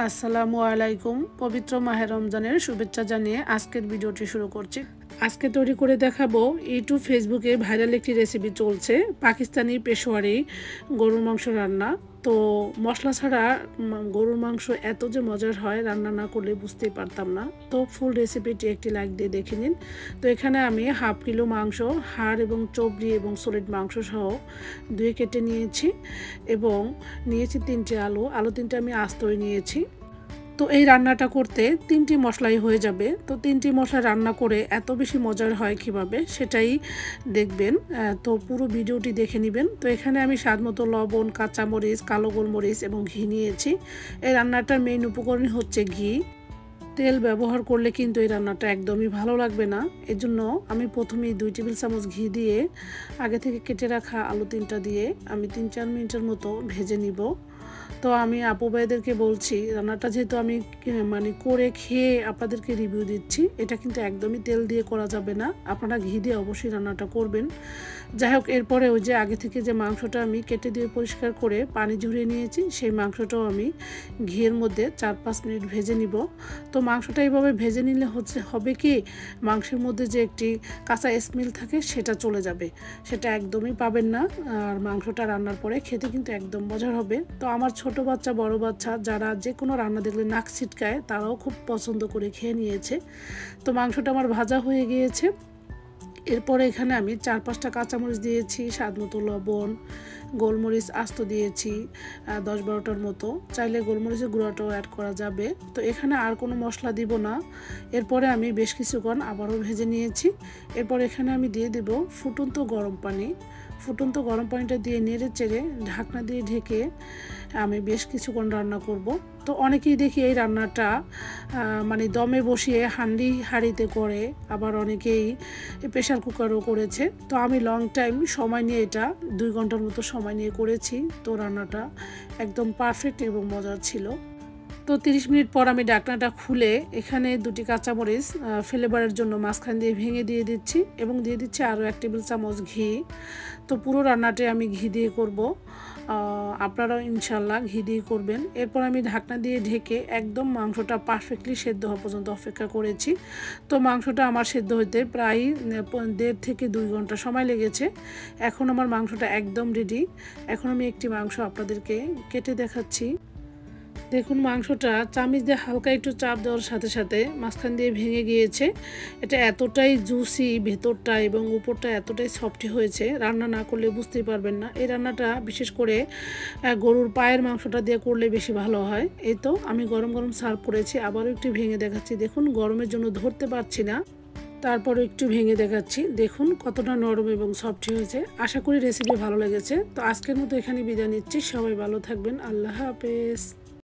আসসালামু আলাইকুম। পবিত্র মাহে রমজানের শুভেচ্ছা জানিয়ে আজকের ভিডিওটি শুরু করছি। আজকে তৈরি করে দেখাবো ইউটিউব ফেসবুকে ভাইরাল একটি রেসিপি চলছে, পাকিস্তানি পেশোয়ারি গরুর মাংস রান্না। তো মশলা ছাড়া গরুর মাংস এত যে মজার হয়, রান্না না করলে বুঝতেই পারতাম না। তো ফুল রেসিপিটি একটি লাইক দিয়ে দেখে নিন। তো এখানে আমি হাফ কিলো মাংস, হাড় এবং চবড়ি এবং সলিড মাংস সহ ধুয়ে কেটে নিয়েছি এবং নিয়েছি 3টি আলু 3টে আমি আস্তই নিয়েছি। তো এই রান্নাটা করতে 3টি মশলাই হয়ে যাবে। তো 3টি মশলা রান্না করে এত বেশি মজার হয় কিভাবে সেটাই দেখবেন। তো পুরো ভিডিওটি দেখে নেবেন। তো এখানে আমি স্বাদমতো লবণ, কাঁচামরিচ, কালো গোলমরিচ এবং ঘি নিয়েছি। এই রান্নাটার মেইন উপকরণ হচ্ছে ঘি। তেল ব্যবহার করলে কিন্তু এই রান্নাটা একদমই ভালো লাগবে না। এজন্য আমি প্রথমেই 2 টেবিল চামচ ঘি দিয়ে আগে থেকে কেটে রাখা আলু 3টা দিয়ে আমি 3-4 মিনিটের মতো ভেজে নিব। তো আমি আপু ভাইদেরকে বলছি, রান্নাটা যেহেতু আমি করে খেয়ে আপনাদেরকে রিভিউ দিচ্ছি, এটা কিন্তু একদমই তেল দিয়ে করা যাবে না, আপনারা ঘি দিয়ে অবশ্যই রান্নাটা করবেন। যাই হোক, এরপরে ওই যে আগে থেকে যে মাংসটা আমি কেটে দিয়ে পরিষ্কার করে পানি ঝরিয়ে নিয়েছি, সেই মাংসটাও আমি ঘিয়ের মধ্যে 4-5 মিনিট ভেজে নিব। তো মাংসটা এইভাবে ভেজে নিলে হবে কি, মাংসের মধ্যে যে একটি কাঁচা স্মেল থাকে সেটা চলে যাবে, সেটা একদমই পাবেন না। আর মাংসটা রান্নার পরে খেতে কিন্তু একদম মজার হবে। তো আমার ছোট বাচ্চা, বড় বাচ্চা যারা যে কোনো রান্না দেখলে নাক ছিটকায়, তারাও খুব পছন্দ করে খেয়ে নিয়েছে। তো মাংসটা আমার ভাজা হয়ে গিয়েছে। এরপরে এখানে আমি 4-5টা কাঁচামরিচ দিয়েছি, স্বাদমতো লবণ, গোলমরিচ আস্ত দিয়েছি 10-12টার মতো, চাইলে গোলমরিচের গুঁড়াটাও অ্যাড করা যাবে। তো এখানে আর কোনো মশলা দিব না। এরপরে আমি বেশ কিছুক্ষণ আবারও ভেজে নিয়েছি। এরপর এখানে আমি দিয়ে দেব ফুটন্ত গরম পানি। ফুটন্ত গরম পানিটা দিয়ে নেড়ে চেড়ে ঢাকনা দিয়ে ঢেকে আমি বেশ কিছুক্ষণ রান্না করব। তো অনেকেই দেখি এই রান্নাটা দমে বসিয়ে হাঁড়িতে করে, আবার অনেকেই প্রেশার কুকারও করেছে। তো আমি লং টাইম সময় নিয়ে এটা 2 ঘন্টার মতো সময় নিয়ে করেছি। তো রান্নাটা একদম পারফেক্ট এবং মজার ছিল। তো 30 মিনিট পর আমি ঢাকনাটা খুলে এখানে 2টি কাঁচামরিচ ফ্লেভারের জন্য মাঝখান দিয়ে ভেঙে দিয়ে দিচ্ছি এবং দিয়ে দিচ্ছি আরও 1 টেবিল চামচ ঘি। তো পুরো রান্নাটি আমি ঘি দিয়ে করব, আপনারাও ইনশাল্লাহ ঘি দিয়ে করবেন। এরপর আমি ঢাকনা দিয়ে ঢেকে একদম মাংসটা পারফেক্টলি সেদ্ধ হওয়া পর্যন্ত অপেক্ষা করেছি। তো মাংসটা আমার সেদ্ধ হতে প্রায় 1.5 থেকে 2 ঘন্টা সময় লেগেছে। এখন আমার মাংসটা একদম রেডি। এখন আমি একটি মাংস আপনাদেরকে কেটে দেখাচ্ছি। দেখুন, মাংসটা চামচ দিয়ে হালকা একটু চাপ দেওয়ার সাথে সাথে মাঝখান দিয়ে ভেঙে গিয়েছে। এটা এতটাই জুসি ভেতরটা এবং উপরটা এতটাই সফট হয়েছে, রান্না না করলে বুঝতেই পারবেন না। এই রান্নাটা বিশেষ করে গরুর পায়ের মাংসটা দিয়ে করলে বেশি ভালো হয়। এই তো আমি গরম গরম সার্ভ করেছি, আবারও একটু ভেঙে দেখাচ্ছি। দেখুন, গরমের জন্য ধরতে পারছি না, তারপরে একটু ভেঙে দেখাচ্ছি। দেখুন কতটা নরম এবং সফট হয়েছে। আশা করি রেসিপি ভালো লেগেছে। তো আজকের মতো এখানে বিদায় নিচ্ছি। সবাই ভালো থাকবেন। আল্লাহ হাফেজ।